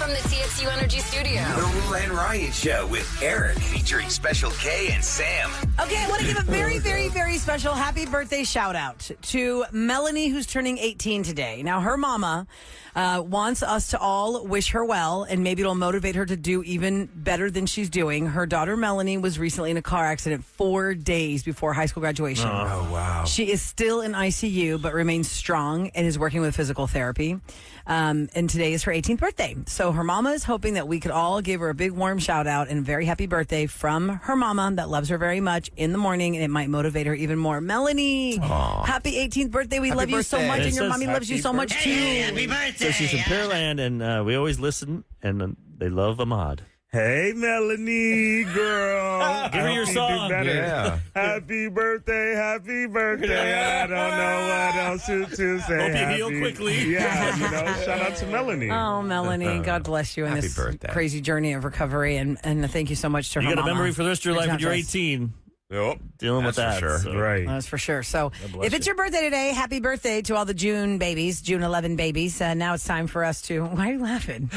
from the TXU Energy Studio. The Roula and Ryan Show with Eric, featuring Special K and Sam. Okay, I want to give a very, very, very special happy birthday shout out to Melanie, who's turning 18 today. Now, her mama wants us to all wish her well, and maybe it'll motivate her to do even better than she's doing. Her daughter, Melanie, was recently in a car accident 4 days before high school graduation. Oh, wow. She is still in ICU, but remains strong and is working with physical therapy. And today is her 18th birthday. So her mama is hoping that we could all give her a big warm shout out and very happy birthday from her mama that loves her very much in the morning, and it might motivate her even more. Melanie, happy 18th birthday. We love you so much, and your mommy loves you so much too. Happy birthday. So she's from Pearland, and we always listen, and they love Ahmad. Hey, Melanie, girl. Give her your song. Yeah. Happy birthday, happy birthday. I don't know what else to say. Hope you heal quickly. Yeah, shout out to Melanie. Oh, Melanie, God bless you in this crazy journey of recovery, and thank you so much to her You got mama. a memory for the rest of your life when you're 18. Yep. Dealing with that. For sure. So. Right. That's for sure. So if it's your birthday today, happy birthday to all the June babies, June 11 babies. Now it's time for us to... Why are you laughing?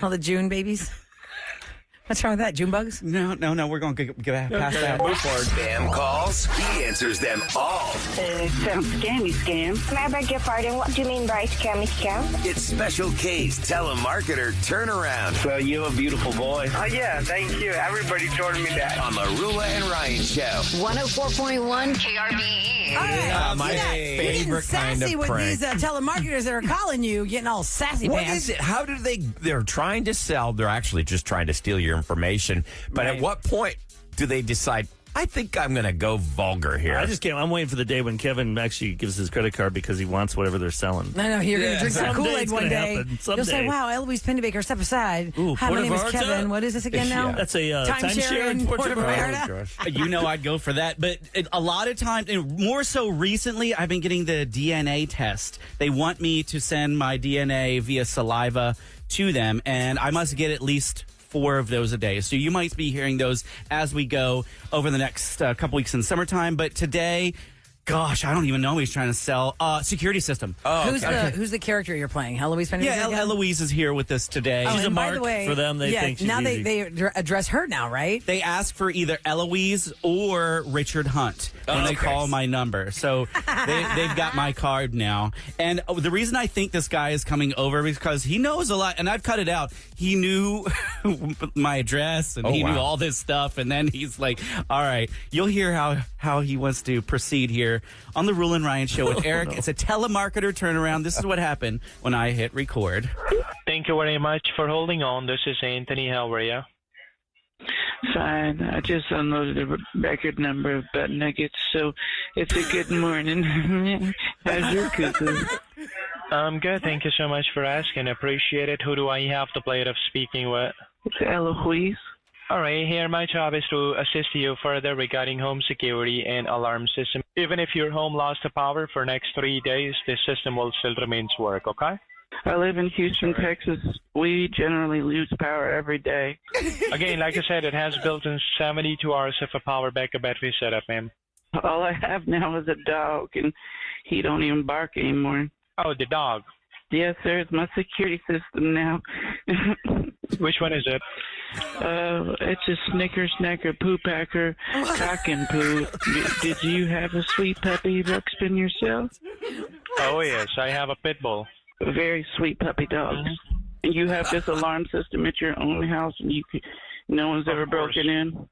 All the June babies? What's wrong with that? June bugs? No. We're going to get past that. Spam calls, he answers them all. Some scammy scam. I beg your pardon, what do you mean by scammy scam? It's Special K's telemarketer turnaround. So you're a beautiful boy. Oh, yeah, thank you. Everybody told me that. On the Roula and Ryan Show. 104.1 KRBE. All right. My favorite kind of with these telemarketers that are calling you, getting all sassy What pants. is it? How do they're trying to sell, they're actually just trying to steal your information. But at what point do they decide, I think I'm going to go vulgar here? I'm waiting for the day when Kevin actually gives his credit card because he wants whatever they're selling. I know, you're going to drink some Someday Kool-Aid it's one gonna day. happen. You'll say, wow, Eloise Pennebaker, step aside. Ooh, Hi, my name is Puerto Vallarta? Kevin. What is this again now? That's a timeshare in Puerto Vallarta. I'd go for that. But a lot of times, and more so recently, I've been getting the DNA test. They want me to send my DNA via saliva to them, and I must get at least 4 of those a day. So you might be hearing those as we go over the next couple weeks in summertime. But today, gosh, I don't even know what he's trying to sell. Security system. Oh, who's the character you're playing? Eloise Pennebaker? Yeah, Eloise is here with us today. She's a mark by the way, for them. They think she's now easy. they address her now, right? They ask for either Eloise or Richard Hunt when they call my number. So they've got my card now. And the reason I think this guy is coming over is because he knows a lot, and I've cut it out. He knew my address, and he knew all this stuff. And then he's like, all right, you'll hear how he wants to proceed here on the Roula and Ryan Show with Eric. It's a telemarketer turnaround. This is what happened when I hit record. Thank you very much for holding on. This is Anthony. How are you? Fine. I just unloaded a record number of butt nuggets, so it's a good morning. How's your cooking? I'm good. Thank you so much for asking. Appreciate it. Who do I have the pleasure of speaking with? It's Eloise. All right. Here, my job is to assist you further regarding home security and alarm system. Even if your home lost the power for next 3 days, the system will still remain to work, okay? I live in Houston, Texas. We generally lose power every day. Again, like I said, it has built-in 72 hours of a power backup battery setup, ma'am. All I have now is a dog, and he don't even bark anymore. Oh, the dog. Yes, sir. It's my security system now. Which one is it? It's a Snicker Snacker Poo Packer Cock and Poo. Did you have a sweet puppy Ruxpin yourself? Oh, yes. I have a pit bull. A very sweet puppy dog. And you have this alarm system at your own house, and no one's ever broken in?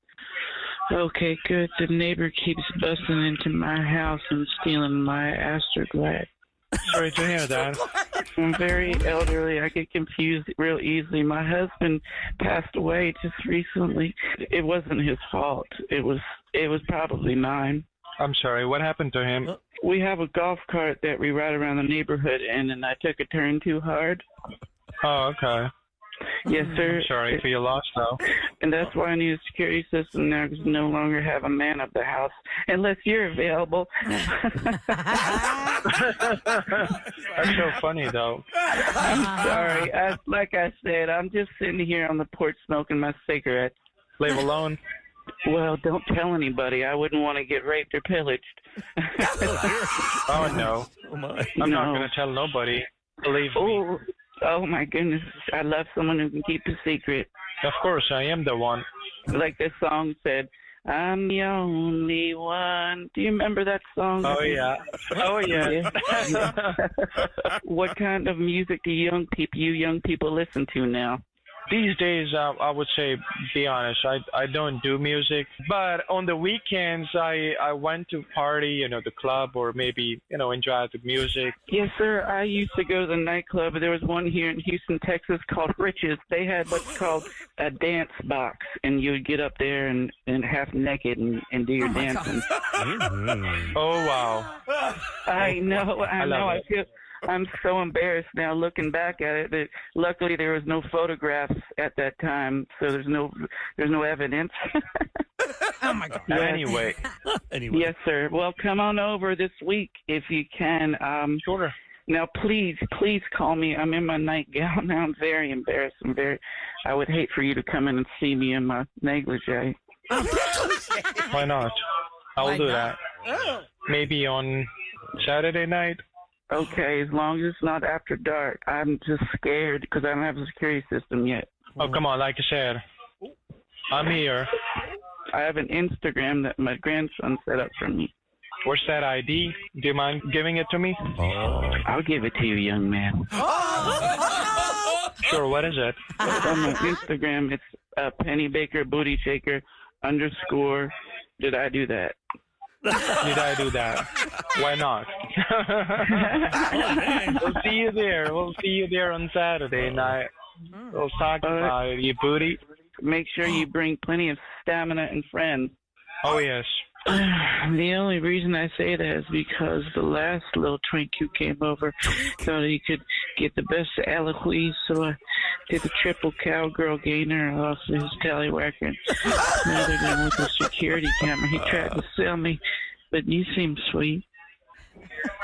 Okay, good. The neighbor keeps busting into my house and stealing my Astroglide. Sorry to hear that. I'm very elderly. I get confused real easily. My husband passed away just recently. It wasn't his fault. It was probably mine. I'm sorry. What happened to him? We have a golf cart that we ride around the neighborhood in, and I took a turn too hard. Oh, okay. Yes, sir. I'm sorry for your loss, though. And that's why I need a security system now, because I no longer have a man of the house, unless you're available. That's so funny, though. I'm sorry. Like I said, I'm just sitting here on the porch smoking my cigarette. Leave alone. Well, don't tell anybody. I wouldn't want to get raped or pillaged. Oh, no. I'm not going to tell nobody. Believe me. Oh, my goodness. I love someone who can keep a secret. Of course, I am the one. Like this song said, I'm the only one. Do you remember that song? Oh, yeah. Oh, yeah. What kind of music do you young people listen to now? These days, I would say, be honest, I don't do music. But on the weekends, I went to party, the club, or maybe, enjoy the music. Yes, sir. I used to go to the nightclub. There was one here in Houston, Texas called Rich's. They had what's called a dance box, and you would get up there and half naked and do your dancing. Oh, wow. I know. I feel... I'm so embarrassed now looking back at it. That luckily there was no photographs at that time, so there's no evidence. Oh my God! Yes. Anyway. Yes, sir. Well, come on over this week if you can. Sure. Now, please call me. I'm in my nightgown now. I'm very embarrassed. I would hate for you to come in and see me in my negligee. Why not? I'll do that. Maybe on Saturday night. Okay, as long as it's not after dark. I'm just scared because I don't have a security system yet. Oh, come on. Like I said, I'm here. I have an Instagram that my grandson set up for me. Where's that ID? Do you mind giving it to me? I'll give it to you, young man. Sure, what is it? On my Instagram, it's Penny Baker Booty Shaker _ Did I do that? Did I do that? Why not? We'll see you there. We'll see you there on Saturday night. We'll talk about your booty. Make sure you bring plenty of stamina and friends. Oh, yes. The only reason I say that is because the last little twink who came over thought he could get the best Eloise, so I did the triple cowgirl gainer off his tallywhacker. Now they're going with the security camera. He tried to sell me, but you seem sweet.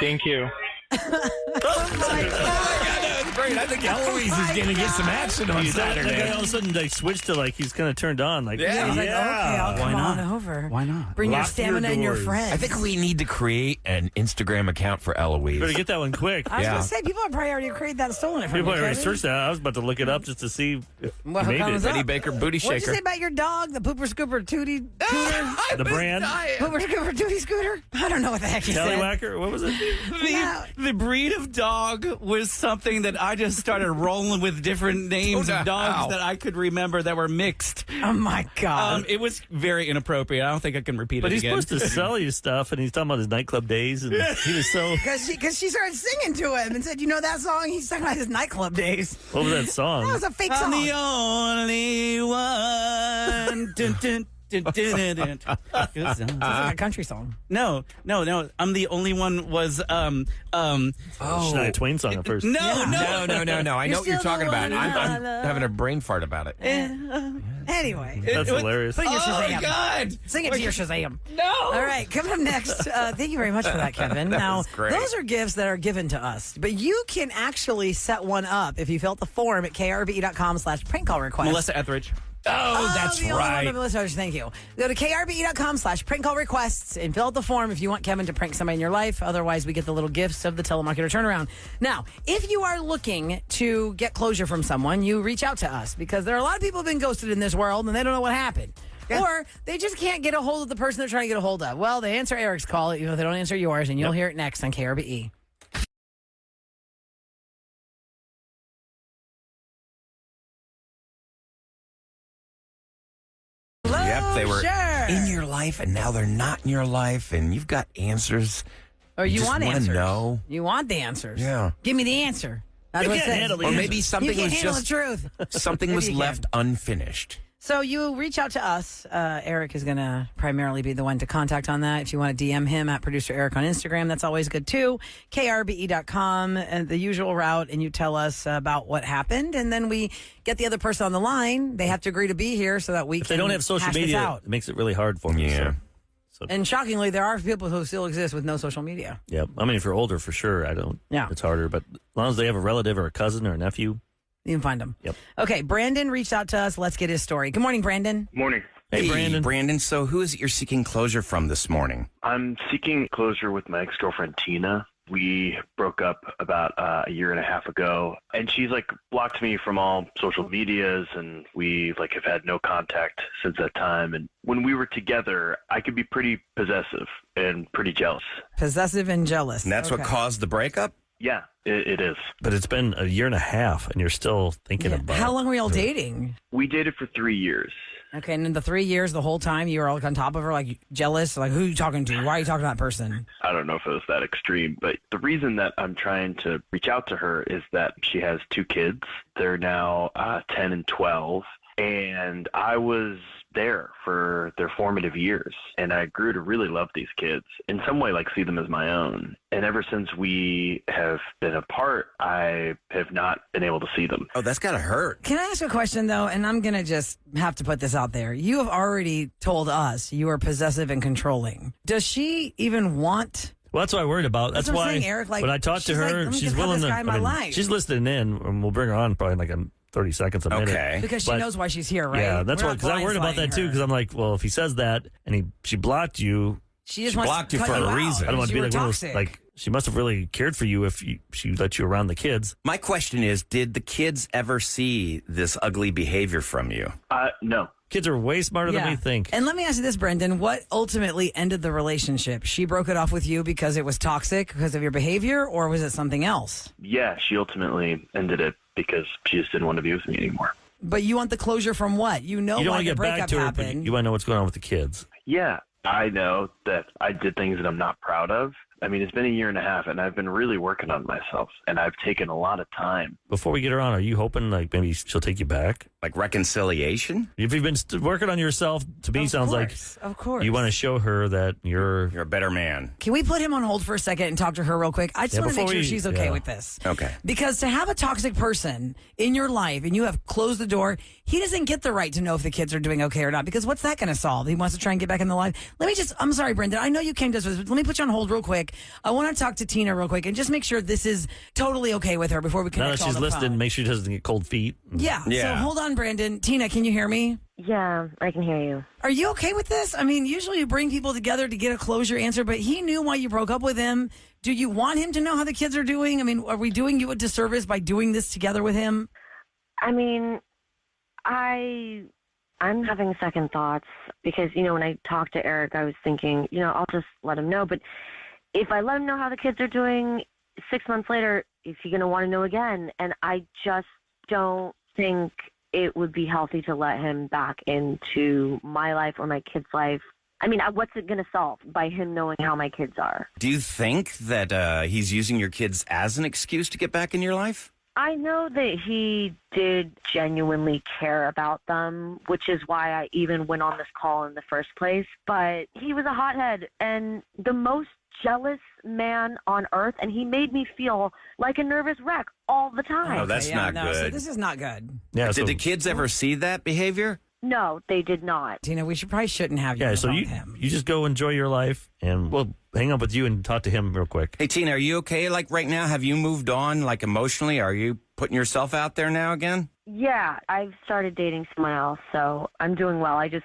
Thank you. Oh my God, that was great. I think Eloise is going to get some action on Saturday. All of a sudden, they switched to he's kind of turned on. He's like, okay, I'll come on over. Why not? Bring your Lock stamina your and your doors. friends. I think we need to create an Instagram account for Eloise. Better get that one quick. I was going to say, people have probably already created that, stolen it from People you, already Kevin. searched that. I was about to look it up just to see if What made comes it. up? Penny Baker Booty What'd you Shaker. say about your dog, the Pooper Scooper Tootie Scooter? The brand? Pooper Scooper Tootie Scooter? I don't know what the heck you said. Tallywhacker? What was it? The breed of dog was something that I just started rolling with different names of dogs that I could remember that were mixed. Oh, my God. It was very inappropriate. I don't think I can repeat But it he's again. supposed to sell you stuff, and he's talking about his nightclub days, and he was so... Because she started singing to him and said, you know that song? He's talking about his nightclub days. What was that song? That was a fake I'm song. the only one. Dun, dun, dun, dun, dun, dun. It's like a country song. No. I'm the only one was Shania Twain song at first. No. No. I know what you're still talking the about. one I'm I love. having a brain fart about it. Anyway. That's hilarious. Put in your Oh Shazam. my God! Sing it to your Shazam. No. All right, coming up next. Thank you very much for that, Kevin. Now, was great. those are gifts that are given to us, but you can actually set one up if you fill out the form at krbe.com/prank call request. Melissa Etheridge. Oh, that's the only one right. to Melissa Etheridge, thank you. Go to krbe.com/prank call requests and fill out the form if you want Kevin to prank somebody in your life. Otherwise, we get the little gifts of the telemarketer turnaround. Now, if you are looking to get closure from someone, you reach out to us because there are a lot of people who have been ghosted in this world and they don't know what happened. Or they just can't get a hold of the person they're trying to get a hold of. Well, they answer Eric's call, they don't answer yours, and you'll hear it next on KRBE. Yep, they were Sure. in your life, and now they're not in your life, and you've got answers. Or you just want wanna answers. know. You want the answers. Yeah. Give me the answer. That's You what it can't says. handle the Or answer. maybe You something can't was handle just the truth. something Maybe was you can. left unfinished. So you reach out to us. Eric is going to primarily be the one to contact on that. If you want to DM him at Producer Eric on Instagram, that's always good too. KRBE.com, and the usual route, and you tell us about what happened, and then we get the other person on the line. They have to agree to be here so that we If can they don't have social hash this media, out. it makes it really hard for me. Yeah. So, And shockingly, there are people who still exist with no social media. yeah. I mean, if you're older, for sure, I don't. Yeah. It's harder. But as long as they have a relative or a cousin or a nephew. You can find them. Yep. Okay, Brandon reached out to us. Let's get his story. Good morning, Brandon. Morning. Hey, Brandon. Brandon, so who is it you're seeking closure from this morning? I'm seeking closure with my ex-girlfriend, Tina. We broke up about a year and a half ago, and she's like blocked me from all social medias, and we like have had no contact since that time. And when we were together, I could be pretty possessive and pretty jealous. Possessive and jealous. And that's what caused the breakup? Yeah, it is. But it's been a year and a half, and you're still thinking about it. How long were y'all dating? We dated for 3 years. Okay, and in the 3 years, the whole time, you were all on top of her, like jealous? Like, who are you talking to? Why are you talking to that person? I don't know if it was that extreme, but the reason that I'm trying to reach out to her is that she has 2 kids. They're now 10 and 12, and I was there for their formative years, and I grew to really love these kids, in some way like see them as my own. And ever since we have been apart, I have not been able to see them. Oh, that's gotta hurt. Can I ask a question, though? And I'm going to just have to put this out there. You have already told us you are possessive and controlling. Does she even want... Well, that's what I worried about. That's what I'm why saying, Eric, like, when I talked to she's like, her, "Let me she's just have willing this to. guy in my life." She's listening in, and we'll bring her on probably in like 30 seconds, a minute. Okay. Because she knows why she's here, right? Yeah, that's We're why. not Because I worried about that blindsiding too. her. Because I'm like, well, if he says that and she blocked you, She just She wants blocked to you cut for a out. reason. I don't want to You be were like one of those, toxic. like she must have really cared for you if she let you around the kids. My question is, did the kids ever see this ugly behavior from you? No. Kids are way smarter than we think. And let me ask you this, Brendan. What ultimately ended the relationship? She broke it off with you because it was toxic because of your behavior, or was it something else? Yeah, she ultimately ended it because she just didn't want to be with me anymore. But you want the closure from what? You know You don't why want to the get back breakup to her, happened. but you want to know what's going on with the kids. Yeah, I know that I did things that I'm not proud of. I mean, it's been a year and a half, and I've been really working on myself, and I've taken a lot of time. Before we get her on, are you hoping like maybe she'll take you back? Like reconciliation? If you've been working on yourself, to me sounds like Of course. you want to show her that you're a better man. Can we put him on hold for a second and talk to her real quick? I just Yeah, want to make before sure we- she's okay yeah. with this. Okay. Because to have a toxic person in your life and you have closed the door, he doesn't get the right to know if the kids are doing okay or not. Because what's that going to solve? He wants to try and get back in the life. I'm sorry, Brendan. I know you came to us, but let me put you on hold real quick. I want to talk to Tina real quick and just make sure this is totally okay with her before we now connect that on she's the listening, phone. make sure she doesn't get cold feet. Yeah. Yeah. So hold on, Brandon. Tina, can you hear me? Yeah, I can hear you. Are you okay with this? I mean, usually you bring people together to get a closure answer, but he knew why you broke up with him. Do you want him to know how the kids are doing? I mean, are we doing you a disservice by doing this together with him? I mean, I'm having second thoughts because, when I talked to Eric, I was thinking, I'll just let him know. But if I let him know how the kids are doing 6 months later, is he going to want to know again? And I just don't think it would be healthy to let him back into my life or my kid's life. I mean, what's it going to solve by him knowing how my kids are? Do you think that he's using your kids as an excuse to get back in your life? I know that he did genuinely care about them, which is why I even went on this call in the first place. But he was a hothead and the most jealous man on earth, and he made me feel like a nervous wreck all the time. Oh, that's not So good. this is not good. Yeah. Did the kids ever see that behavior? No, they did not. Tina, we probably shouldn't have you on Yeah. the So phone you with him. you just go enjoy your life, and we'll hang up with you and talk to him real quick. Hey, Tina, are you okay? Like right now, have you moved on, like emotionally? Are you putting yourself out there now again? Yeah, I've started dating someone else, so I'm doing well. I just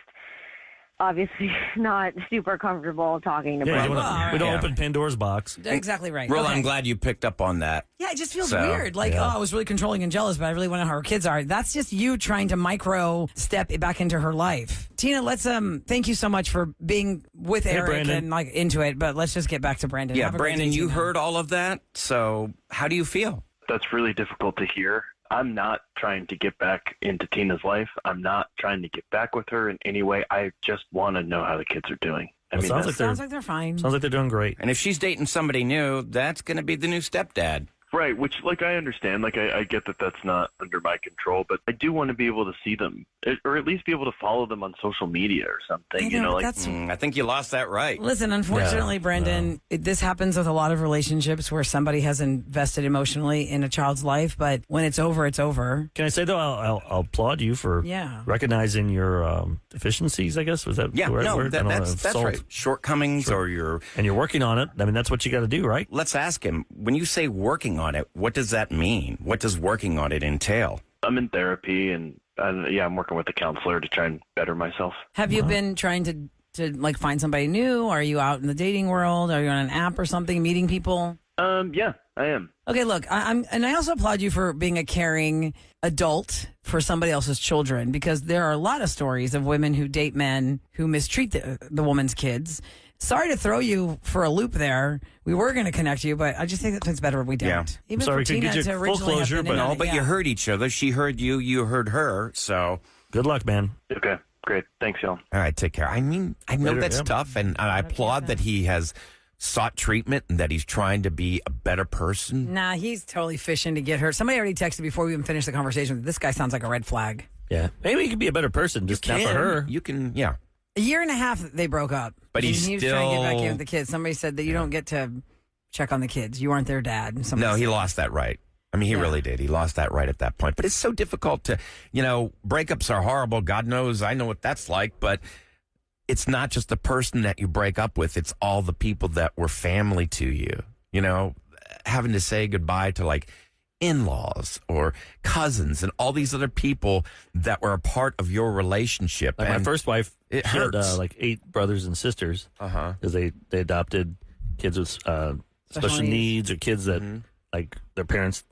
obviously not super comfortable talking to Yeah, Brandon. we don't Yeah. open Pandora's box. Exactly right. Roula, Okay. I'm glad you picked up on that. Yeah, it just feels So, weird. Like, yeah. oh, I was really controlling and jealous, but I really want to know how her kids are. That's just you trying to micro step it back into her life. Tina, let's thank you so much for being with Hey, Eric Brandon. and like into it. But let's just get back to Brandon. Yeah, Have a great Brandon, day, you Tina. heard all of that. So how do you feel? That's really difficult to hear. I'm not trying to get back into Tina's life. I'm not trying to get back with her in any way. I just want to know how the kids are doing. Well, sounds like Sounds like they're fine. Sounds like they're doing great. And if she's dating somebody new, that's going to be the new stepdad. right, which, like, I understand. Like, I get that that's not under my control, but I do want to be able to see them, or at least be able to follow them on social media or something. I You know, know, but like, that's I think you lost that right. Listen, unfortunately, Yeah, Brendan, this happens with a lot of relationships where somebody has invested emotionally in a child's life, but when it's over, it's over. Can I say though, I'll applaud you for Yeah. recognizing your deficiencies. I guess was that Yeah, the right no, word? I don't know, that's assault. right. Shortcomings or your... And you're working on it. I mean, that's what you got to do, right? Let's ask him, when you say working on it, what does that mean? What does working on it entail? I'm in therapy, and I'm working with a counselor to try and better myself. Have you been trying to like find somebody new? Are you out in the dating world? Are you on an app or something, meeting people? Yeah, I am. Okay, look, and I also applaud you for being a caring adult for somebody else's children, because there are a lot of stories of women who date men who mistreat the woman's kids. Sorry to throw you for a loop there. We were going to connect you, but I just think it's better if we don't. Yeah. Even sorry, for we couldn't Tina get you to full originally have closure, been in on it, But you heard each other. She heard you. You heard her. So Good luck, man. Okay, great. Thanks, y'all. all right, take care. I mean, I know Later, that's yeah. tough, and I applaud that he has sought treatment and that he's trying to be a better person. Nah, he's totally fishing to get her. Somebody already texted before we even finished the conversation. This guy sounds like a red flag. Yeah. Maybe he could be a better person, just not for her. You can, yeah. A year and a half they broke up. But And he's he was trying to get back in still- with the kids. Somebody said that you don't get to check on the kids. You aren't their dad. And somebody No, he said- lost that right. I mean, he really did. He lost that right at that point. But it's so difficult to, breakups are horrible. God knows I know what that's like. But it's not just the person that you break up with. It's all the people that were family to you, having to say goodbye to like in-laws or cousins and all these other people that were a part of your relationship. Like my And first wife, it she had hurts. like 8 brothers and sisters because they adopted kids with special needs or kids that like their parents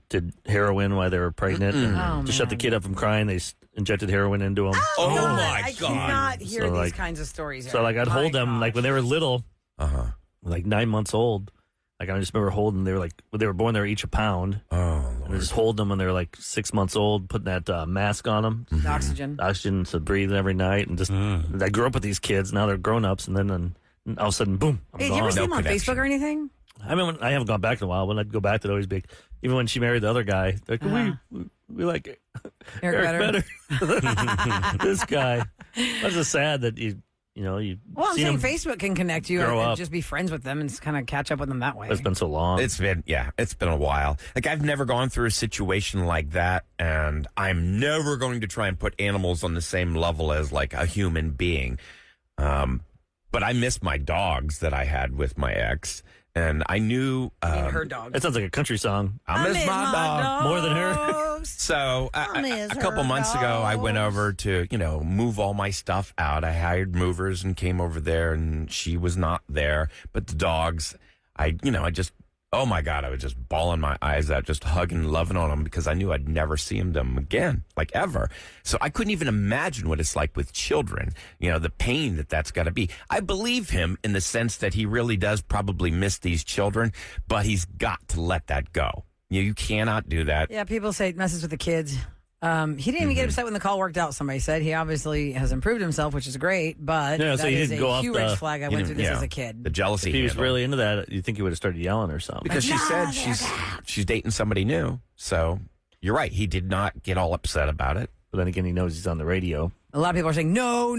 did heroin while they were pregnant. And Oh, to shut the man. kid up from crying, they injected heroin into them. Oh, God, my I God. cannot hear So, these like- kinds of stories. So like I'd hold them like when they were little, like 9 months old. Like I just remember holding. They were like when they were born, they were each a pound. Oh, And I just hold them when they were like 6 months old, putting that mask on them, oxygen to breathe every night, and just I grew up with these kids. Now they're grown ups, and then all of a sudden, boom! I'm Hey, gone. you ever see him on Facebook or anything? I mean, I haven't gone back in a while. When I'd go back, they'd always be even when she married the other guy. They're like we like Eric better. This guy. That's just sad that you Well, I'm see saying him Facebook can connect you grow and up. just be friends with them and kind of catch up with them that way. It's been so long. It's been a while. Like I've never gone through a situation like that, and I'm never going to try and put animals on the same level as like a human being. But I miss my dogs that I had with my ex, and I knew her dog. That sounds like a country song. I miss my dog more than her. So miss a couple her months ago, I went dogs. over to move all my stuff out. I hired movers and came over there, and she was not there. But the dogs, I just. Oh my God, I was just bawling my eyes out, just hugging and loving on them because I knew I'd never see them again, like ever. So I couldn't even imagine what it's like with children, the pain that's got to be. I believe him in the sense that he really does probably miss these children, but he's got to let that go. You cannot do that. Yeah, people say it messes with the kids. He didn't even get upset when the call worked out, somebody said. He obviously has improved himself, which is great, but Yeah, so that he is didn't go a off huge the- flag. I he went through didn't- this yeah. as a kid. The jealousy. If he was handle. really into that, you think he would have started yelling or something. Because she said she's dating somebody new. So you're right. He did not get all upset about it. But then again, he knows he's on the radio. A lot of people are saying, no.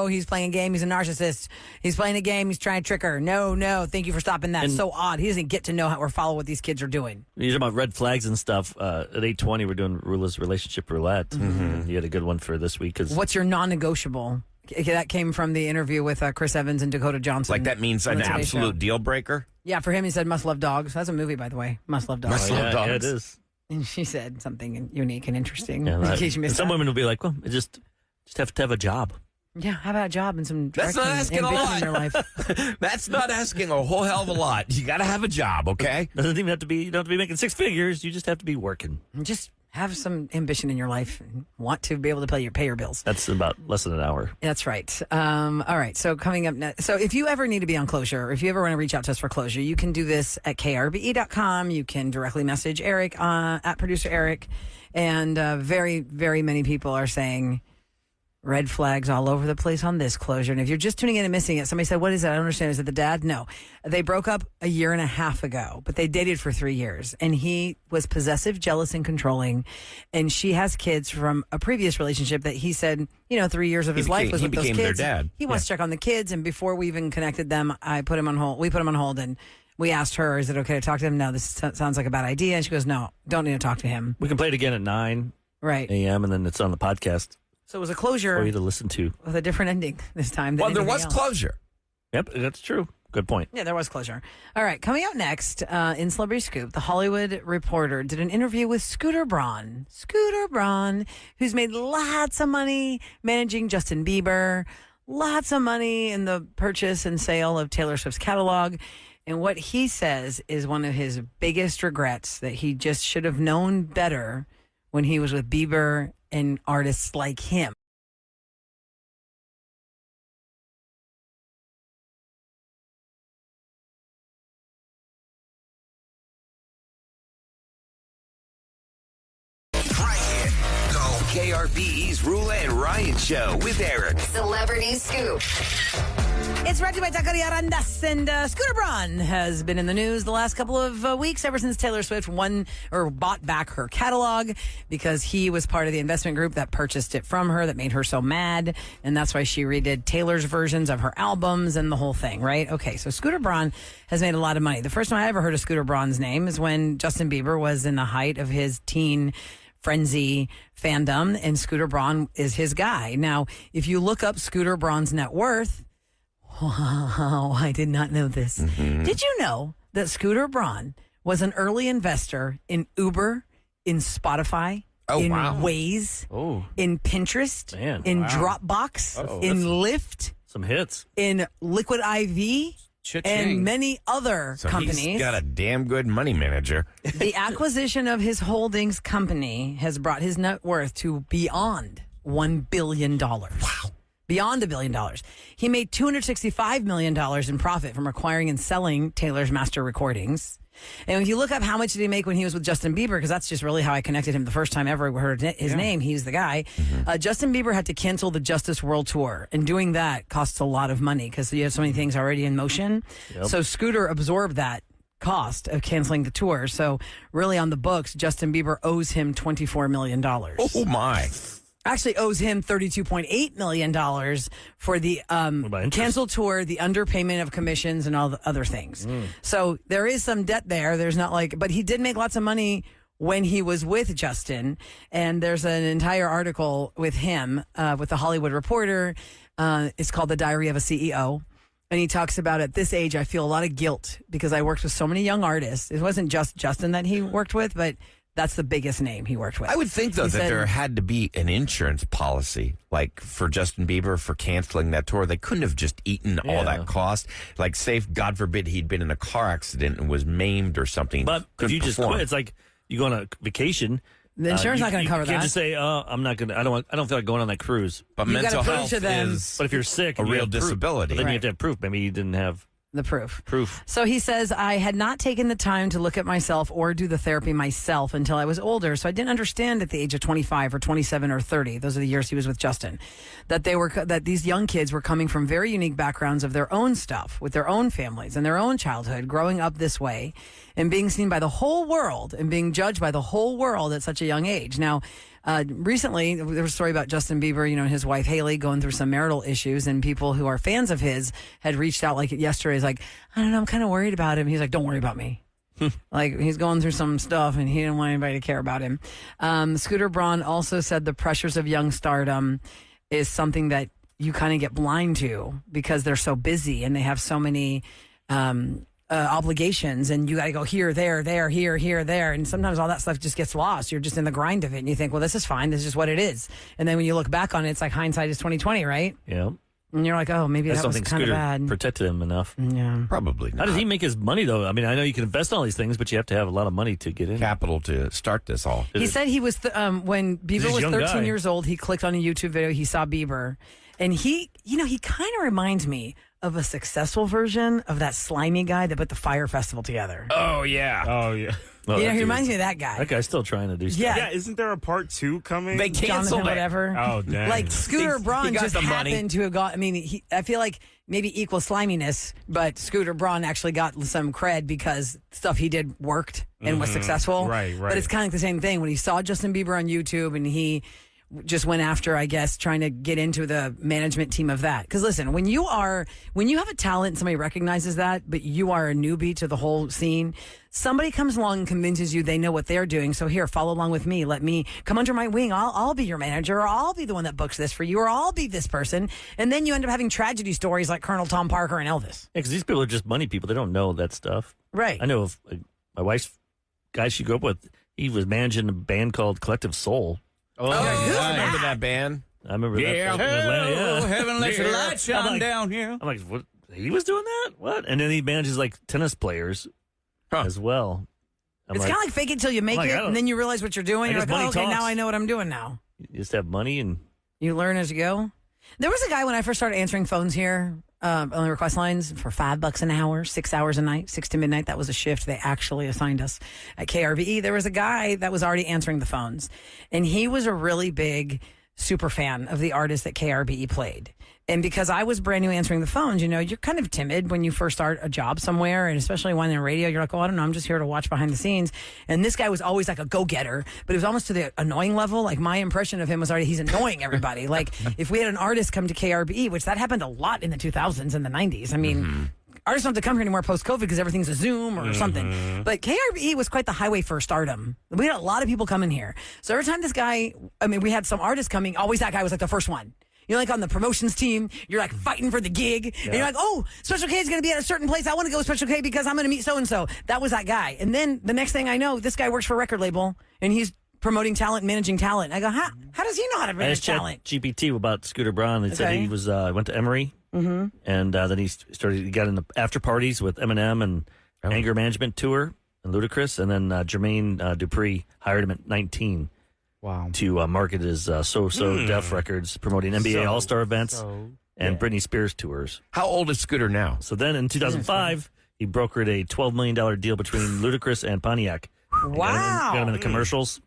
He's playing a game. He's a narcissist. He's playing a game. He's trying to trick her. No. Thank you for stopping that. And- So odd. He doesn't get to know how or follow what these kids are doing. You're talking about red flags and stuff. At 8:20, we're doing Roula's relationship roulette. You had a good one for this week. Cause What's your non-negotiable? That came from the interview with Chris Evans and Dakota Johnson. Like that means on an the Today absolute Show. deal breaker. Yeah, for him, he said must love dogs. That's a movie, by the way. Must love dogs. Must Love Dogs. Yeah, it is. And she said something unique and interesting. Yeah, in right. case you And missed some that. women will be like, well, just have to have a job. Yeah, how about a job and some That's direction not asking a ambition lot. in your life? That's not asking a whole hell of a lot. You got to have a job, okay? Doesn't even have to be. You don't have to be making 6 figures. You just have to be working. Just have some ambition in your life and want to be able to pay your bills. That's about less than an hour. That's right. All right. So coming up next. So if you ever need to be on closure, or if you ever want to reach out to us for closure, you can do this at krbe.com. You can directly message Eric at producer Eric. And very, very many people are saying red flags all over the place on this closure. And if you're just tuning in and missing it, somebody said, what is that? I don't understand. Is it the dad? No. They broke up a year and a half ago, but they dated for 3 years. And he was possessive, jealous, and controlling. And she has kids from a previous relationship that he said, 3 years of his life was with those became their kids. dad. He wants to check on the kids. And before we even connected them, I put him on hold. We put him on hold and we asked her, is it okay to talk to him? No, this sounds like a bad idea. And she goes, no, don't need to talk to him. We can play it again at 9 Right. a.m. and then it's on the podcast So it was a for closure you to listen to. with a different ending this time. Than Well, there anything was else. closure. Yep, that's true. Good point. Yeah, there was closure. All right, coming up next in Celebrity Scoop, the Hollywood Reporter did an interview with Scooter Braun, who's made lots of money managing Justin Bieber, lots of money in the purchase and sale of Taylor Swift's catalog. And what he says is one of his biggest regrets, that he just should have known better when he was with Bieber and artists like him. KRBE's Roula and Ryan Show with Eric. Celebrity Scoop. It's brought to you by Taqueria Arandas, and Scooter Braun has been in the news the last couple of weeks, ever since Taylor Swift bought back her catalog, because he was part of the investment group that purchased it from her, that made her so mad, and that's why she redid Taylor's versions of her albums and the whole thing, right? Okay, so Scooter Braun has made a lot of money. The first time I ever heard of Scooter Braun's name is when Justin Bieber was in the height of his teen frenzy fandom, and Scooter Braun is his guy. Now, if you look up Scooter Braun's net worth, wow, I did not know this. Mm-hmm. Did you know that Scooter Braun was an early investor in Uber, in Spotify, in Waze, in Pinterest, in Dropbox, in Lyft? Some hits. In Liquid IV. Cha-ching. And many other companies. He's got a damn good money manager. The acquisition of his holdings company has brought his net worth to beyond $1 billion. Wow. Beyond $1 billion. He made $265 million in profit from acquiring and selling Taylor's master recordings. And if you look up how much did he make when he was with Justin Bieber, because that's just really how I connected him the first time I ever heard his name. He's the guy. Mm-hmm. Justin Bieber had to cancel the Justice World Tour, and doing that costs a lot of money because you have so many things already in motion. Yep. So Scooter absorbed that cost of canceling the tour. So really on the books, Justin Bieber owes him $24 million. Oh, my. Actually owes him $32.8 million for the canceled tour, the underpayment of commissions, and all the other things. So there is some debt there. There's not but he did make lots of money when he was with Justin. And there's an entire article with him, with the Hollywood Reporter. It's called The Diary of a CEO. And he talks about, at this age, I feel a lot of guilt because I worked with so many young artists. It wasn't just Justin that he worked with, but that's the biggest name he worked with. I would think, though, that there had to be an insurance policy, like for Justin Bieber, for canceling that tour. They couldn't have just eaten all that cost. Like, say, God forbid, he'd been in a car accident and was maimed or something. But if you just quit, it's like you go on a vacation. The insurance not going to cover that. You can't just say, I'm not going to, I don't feel like going on that cruise. But you mental health to them, is but if you're sick, a real disability. But then you have to have proof. Maybe you didn't have the proof. Proof. So he says, I had not taken the time to look at myself or do the therapy myself until I was older. So I didn't understand at the age of 25 or 27 or 30, those are the years he was with Justin, that these young kids were coming from very unique backgrounds of their own stuff, with their own families and their own childhood, growing up this way and being seen by the whole world and being judged by the whole world at such a young age. Now, recently, there was a story about Justin Bieber, and his wife Haley going through some marital issues, and people who are fans of his had reached out like yesterday. He's like, I don't know, I'm kind of worried about him. He's like, don't worry about me. Like, he's going through some stuff, and he didn't want anybody to care about him. Scooter Braun also said the pressures of young stardom is something that you kind of get blind to because they're so busy and they have so many obligations, and you got to go here, there, here, there. And sometimes all that stuff just gets lost. You're just in the grind of it and you think, well, this is fine. This is just what it is. And then when you look back on it, it's like hindsight is 20/20, right? Yeah. And you're like, oh, maybe that was kind of bad. Protected him enough. Yeah. Probably not. How does he make his money, though? I mean, I know you can invest in all these things, but you have to have a lot of money to get in. Capital to start this all. He said he was, when Bieber was 13 years old, he clicked on a YouTube video, he saw Bieber. And he kind of reminds me of a successful version of that slimy guy that put the Fire Festival together. Oh, yeah. Oh, yeah. Well, he reminds me of that guy. That guy's still trying to do stuff. Yeah. Yeah, isn't there a part 2 coming? They canceled it. Whatever. Oh, dang. Like, Scooter Braun just happened money. to have got, I feel like maybe equal sliminess, but Scooter Braun actually got some cred because stuff he did worked and was successful. Right. But it's kind of like the same thing. When he saw Justin Bieber on YouTube and he just went after, I guess, trying to get into the management team of that. Because listen, when you have a talent, somebody recognizes that, but you are a newbie to the whole scene, somebody comes along and convinces you they know what they're doing. So here, follow along with me. Let me come under my wing. I'll be your manager, or I'll be the one that books this for you, or I'll be this person. And then you end up having tragedy stories like Colonel Tom Parker and Elvis. Yeah, because these people are just money people. They don't know that stuff. Right. I know of my wife's guy she grew up with, he was managing a band called Collective Soul. Oh, yeah. I remember that band. I remember that. Yeah, in Atlanta, heaven let your light shine down here. I'm like, what? He was doing that? What? And then he manages like tennis players as well. It's kind of like fake it till you make it, and then you realize what you're doing. You're like, oh, okay, now I know what I'm doing now. You just have money and you learn as you go. There was a guy when I first started answering phones here on the request lines for $5 an hour, 6 hours a night, 6 to midnight. That was a shift they actually assigned us at KRVE. There was a guy that was already answering the phones, and he was a really big super fan of the artist that KRBE played. And because I was brand new answering the phones, you know, you're kind of timid when you first start a job somewhere, and especially when in radio, you're like, oh, I don't know, I'm just here to watch behind the scenes. And this guy was always like a go-getter, but it was almost to the annoying level. Like my impression of him was already, he's annoying everybody. Like if we had an artist come to KRBE, which that happened a lot in the 2000s and the 90s. I mean, artists don't have to come here anymore post-COVID because everything's a Zoom or something. But KRBE was quite the highway for stardom. We had a lot of people coming here. So every time this guy, I mean, we had some artists coming, always that guy was like the first one. You're like on the promotions team. You're like fighting for the gig. And you're like, oh, Special K is going to be at a certain place. I want to go with Special K because I'm going to meet so-and-so. That was that guy. And then the next thing I know, this guy works for a record label and he's promoting talent, managing talent. I go, how does he know how to manage talent? GPT about Scooter Braun. They said he was went to Emory. And then he got into after parties with Eminem and Anger Management Tour and Ludacris. And then Jermaine Dupri hired him at 19. Wow. To market his So Def records, promoting NBA All-Star events and Britney Spears tours. How old is Scooter now? So then in 2005, he brokered a $12 million deal between Ludacris and Pontiac. Wow. Got him in the commercials,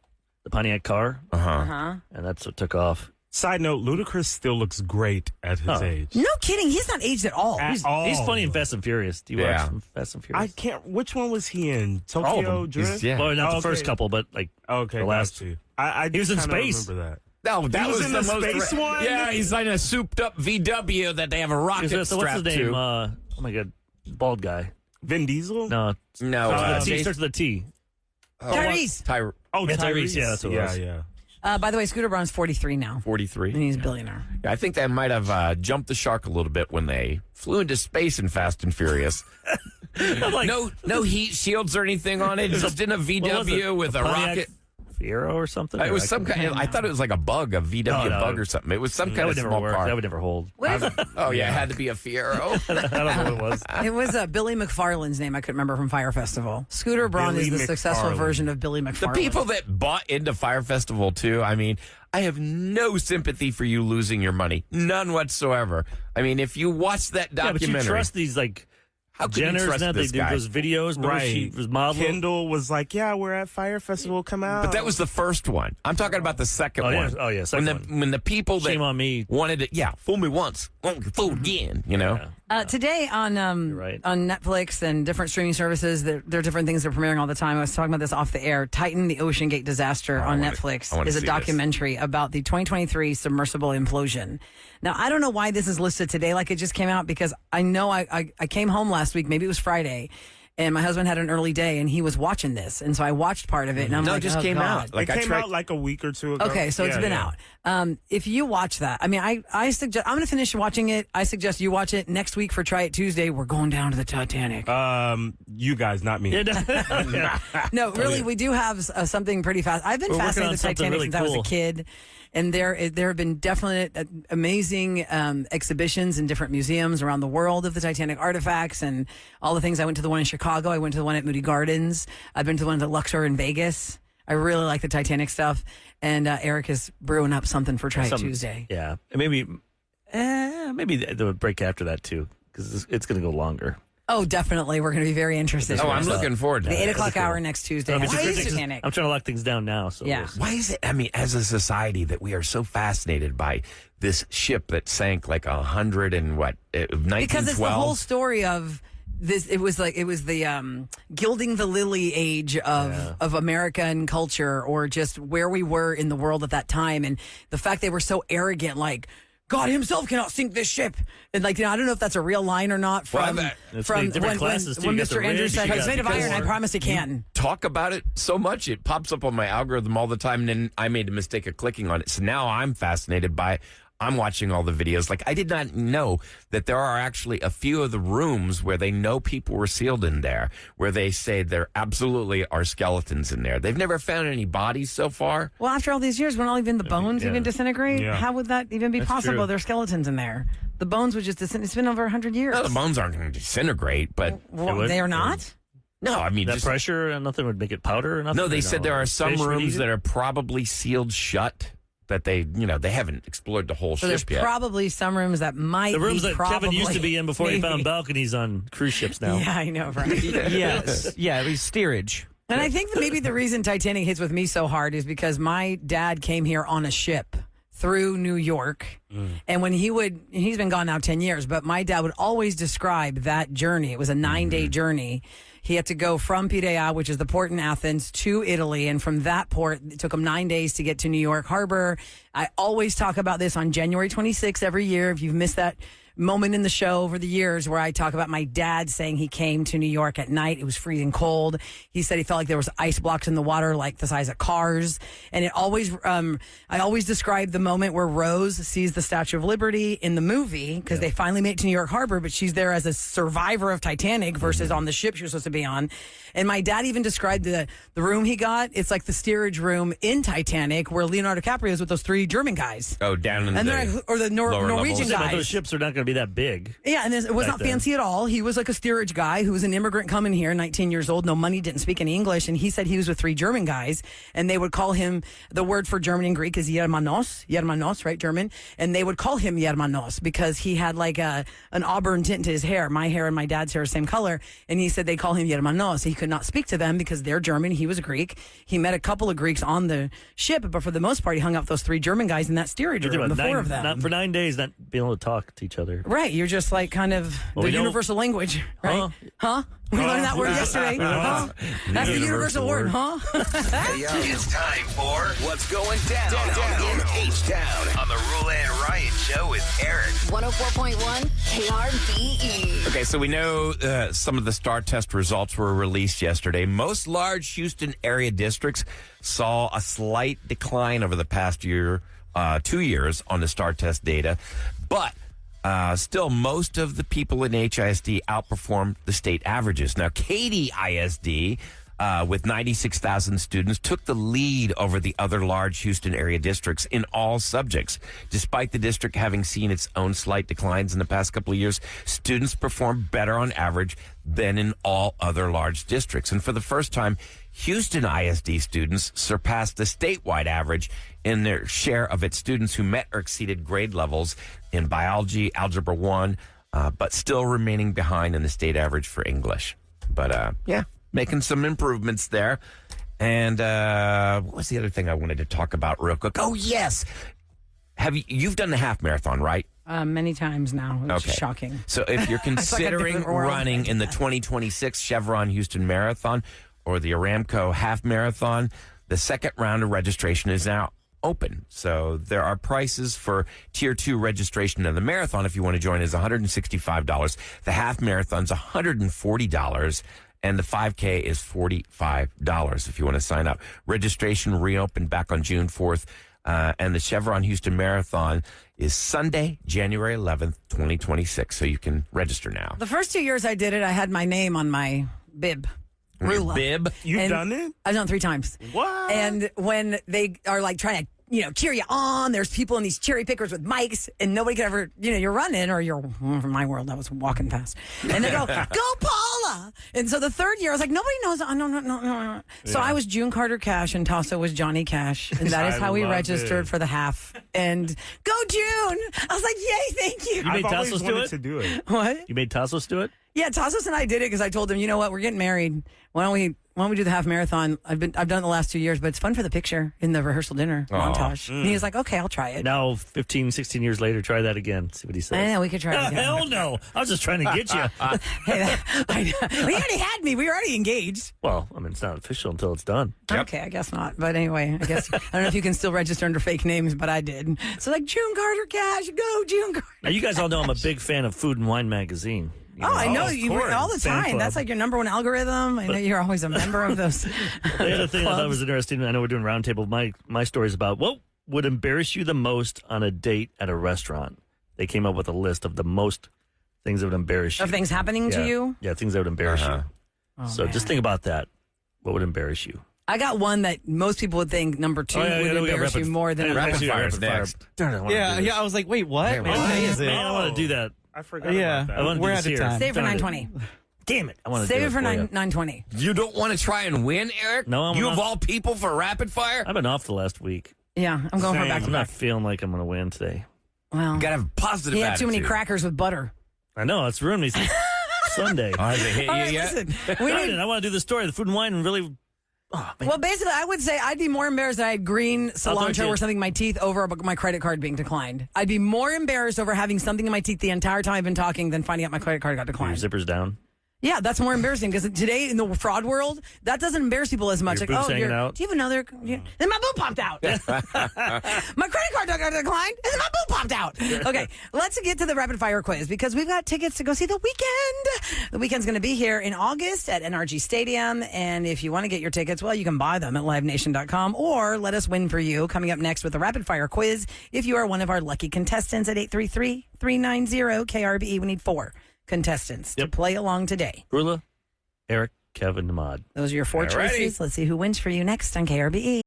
the Pontiac car. And that's what took off. Side note, Ludacris still looks great at his age. No kidding. He's not aged at all. He's funny in Fast and Furious. Do you watch Fast and Furious? I can't. Which one was he in? Tokyo Drift? Well, not the first couple, but like the last two. He was in space. Remember that. No, that was in the space one? Yeah, he's like a souped-up VW that they have a rocket So strapped what's his name? to. Oh, my God. Bald guy. Vin Diesel? No. T starts with a T. Tyrese. Tyrese. Yeah, that's what it was. Yeah. By the way, Scooter Braun's 43 now. 43. And he's a billionaire. Yeah, I think they might have jumped the shark a little bit when they flew into space in Fast and Furious. Like, no heat shields or anything on it. Just in a VW with a rocket. Fiero or something? It was some kind of, I thought it was like a bug, a VW bug or something. It was some kind of small car. That would never hold. Oh, yeah, it had to be a Fiero. I don't know what it was. It was Billy McFarland's name I couldn't remember from Fire Festival. Scooter Braun is the successful version of Billy McFarland. The people that bought into Fire Festival, too, I mean, I have no sympathy for you losing your money. None whatsoever. I mean, if you watch that documentary. But you trust these, like, how can you trust they this do guy? those videos. Right. She was modeling. Kendall was like, yeah, we're at Fire Festival, come out. But that was the first one. I'm talking about the second one. Oh, yeah, second one. When the people that Shame on me. wanted it, fool me once, won't get fooled again, you know? Today on Netflix and different streaming services, there are different things they're premiering all the time. I was talking about this off the air. Titan, the Oceangate disaster on Netflix is a documentary about the 2023 submersible implosion. Now, I don't know why this is listed today like it just came out, because I know I came home last week, maybe it was Friday, and my husband had an early day, and he was watching this, and so I watched part of it, and I'm like, it just came out. Like it came out like a week or two ago. Okay, so it's been out. If you watch that, I mean, I suggest, I'm going to finish watching it. I suggest you watch it next week for Try It Tuesday. We're going down to the Titanic. You guys, not me. No, really, we do have something pretty fast. I've been fascinated with the Titanic since I was a kid. And there have been definite amazing exhibitions in different museums around the world of the Titanic artifacts and all the things. I went to the one in Chicago. I went to the one at Moody Gardens. I've been to the one at Luxor in Vegas. I really like the Titanic stuff. And Eric is brewing up something for Try It Tuesday. Yeah. Maybe they would break after that, too, because it's going to go longer. Oh, definitely. We're going to be very interested. I'm looking forward to the that. 8 o'clock hour next Tuesday. I'm trying to lock things down now. So why is it, I mean, as a society that we are so fascinated by this ship that sank like 100 and what, 1912? Because it's the whole story of this. It was the gilding the lily age of American culture, or just where we were in the world at that time. And the fact they were so arrogant, like, God himself cannot sink this ship. And I don't know if that's a real line or not from when Mr. Andrews said, he's made of iron, I promise he can. Talk about it so much, it pops up on my algorithm all the time, and then I made the mistake of clicking on it. So now I'm fascinated by it. I'm watching all the videos. Like, I did not know that there are actually a few of the rooms where they know people were sealed in there, where they say there absolutely are skeletons in there. They've never found any bodies so far. Well, after all these years, when not even the bones even disintegrate, Yeah. how would that even be possible? true. There's skeletons in there. The bones would just disintegrate. It's been over 100 years. No, the bones aren't going to disintegrate, but Well, they are not? no, I mean, That just, pressure, nothing would make it powder or nothing? no, they Or said there are some Fish would rooms eat that it? are probably sealed shut. That they haven't explored the whole So there's ship yet. probably some rooms that might The rooms be that probably, Kevin used to be in before he found maybe. balconies on cruise ships now. Yeah, I know, right? Yes. Yeah, it was steerage. And I think that maybe the reason Titanic hits with me so hard is because my dad came here on a ship through New York. And when he's been gone now 10 years, but my dad would always describe that journey. It was a 9-day journey. He had to go from Piraeus, which is the port in Athens, to Italy. And from that port, it took him 9 days to get to New York Harbor. I always talk about this on January 26th every year. If you've missed that moment in the show over the years where I talk about my dad saying he came to New York at night. It was freezing cold. He said he felt like there was ice blocks in the water like the size of cars. And it always, I always describe the moment where Rose sees the Statue of Liberty in the movie because they finally made it to New York Harbor, but she's there as a survivor of Titanic versus on the ship she was supposed to be on. And my dad even described the room he got. It's like the steerage room in Titanic where Leonardo DiCaprio is with those 3 German guys. Oh, down in And the they're like, or the lower Norwegian levels. But guys. those ships are not going to be that big. Yeah, and it was back not then. fancy at all. He was like a steerage guy who was an immigrant coming here, 19 years old, no money, didn't speak any English. And he said he was with 3 German guys, and they would call him, the word for German in Greek is Yermanos, right, German? And they would call him Yermanos because he had like an auburn tint to his hair. My hair and my dad's hair are the same color. And he said they call him Yermanos. He could not speak to them because they're German. He was Greek. He met a couple of Greeks on the ship, but for the most part, he hung out with those 3 German guys in that steerage room, the 4 of them. Not for 9 days, not being able to talk to each other. Right, you're just like kind of Well, the we don't- universal language, right? Huh? We learned that word yesterday. Huh? That's the universal word, huh? It's time for What's Going Down in H-Town on the Roula and Ryan Show with Eric. 104.1 KRBE. Okay, so we know some of the STAR test results were released yesterday. Most large Houston area districts saw a slight decline over the past year, 2 years on the STAR test data, but still, most of the people in HISD outperformed the state averages. Now, Katy ISD, with 96,000 students, took the lead over the other large Houston area districts in all subjects. Despite the district having seen its own slight declines in the past couple of years, students performed better on average than in all other large districts. And for the first time, Houston ISD students surpassed the statewide average in their share of its students who met or exceeded grade levels in biology, algebra 1, but still remaining behind in the state average for English. But, making some improvements there. And what was the other thing I wanted to talk about real quick? Oh, yes. You've done the half marathon, right? Many times now. It's shocking. So if you're considering different world. running in the 2026 Chevron Houston Marathon or the Aramco Half Marathon, the second round of registration is now open. So there are prices for Tier 2 registration of the marathon. If you want to join, is $165. The half marathon's $140. And the 5K is $45 if you want to sign up. Registration reopened back on June 4th. And the Chevron Houston Marathon is Sunday, January 11th, 2026. So you can register now. The first 2 years I did it, I had my name on my bib. Roula. Bib? You've done it? I've done 3 times. What? And when they are like trying to, cheer you on, there's people in these cherry pickers with mics, and nobody can ever, you're running, or you're, from my world, I was walking fast. And they go, go Paula! And so the third year, I was like, nobody knows. No. So I was June Carter Cash, and Tasso was Johnny Cash. And that is how we registered for the half. And go June! I was like, yay, thank you. You made I've always Tassos do wanted it? to do it. What? You made Tassos do it? Yeah, Tassos and I did it because I told him, you know what, we're getting married. Why don't we do the half marathon? I've done it the last 2 years, but it's fun for the picture in the rehearsal dinner montage. And he was like, okay, I'll try it. Now, 15, 16 years later, try that again. See what he says. I know, we could try it again. Hell no. I was just trying to get you. He already had me. We were already engaged. Well, I mean, it's not official until it's done. Okay, I guess not. But anyway, I guess I don't know if you can still register under fake names, but I did. So like June Carter Cash, go June Carter. Now, you guys all know I'm a big fan of Food and Wine Magazine. I know of you course. all the Fan time. club. That's like your number one algorithm. I know you're always a member of those. The other thing I thought was interesting, I know we're doing roundtable. My story is about, would embarrass you the most on a date at a restaurant? They came up with a list of the most things that would embarrass you. Of things happening to you? Yeah, things that would embarrass you. Oh, so just think about that. What would embarrass you? I got one that most people would think number 2 would embarrass you more than rapid fire. I was like, wait, what? What day is it? Man, I want to do that. I forgot about that. I want to do this here. Save it for 9:20. Damn it. I want to Save do it for you. 9:20. You don't want to try and win, Eric? No, you of all people for rapid fire? I've been off the last week. Yeah, I'm going for back to I'm not back. feeling like I'm going to win today. Well, You got to have a positive he had attitude. too many crackers with butter. I know. It's ruined me since Sunday. Has it hit All you right, yet? listen. We need, I want to do the story. The food and wine and really... Oh, man. well, basically, I would say I'd be more embarrassed that I had green cilantro or something in my teeth over my credit card being declined. I'd be more embarrassed over having something in my teeth the entire time I've been talking than finding out my credit card got Your declined. zipper's down. Yeah, that's more embarrassing because today in the fraud world, that doesn't embarrass people as much. Your Like, boob's hanging out. do you have another? Then my boob popped out. My credit card got declined, and then my boob popped out. Okay, let's get to the rapid fire quiz because we've got tickets to go see The Weeknd. The Weeknd's going to be here in August at NRG Stadium, and if you want to get your tickets, well, you can buy them at livenation.com or let us win for you. Coming up next with the rapid fire quiz, if you are one of our lucky contestants at 833-390-KRBE, we need 4 contestants to play along today. Roula, Eric, Kevin, Ahmad. Those are your 4 choices. Let's see who wins for you next on KRBE.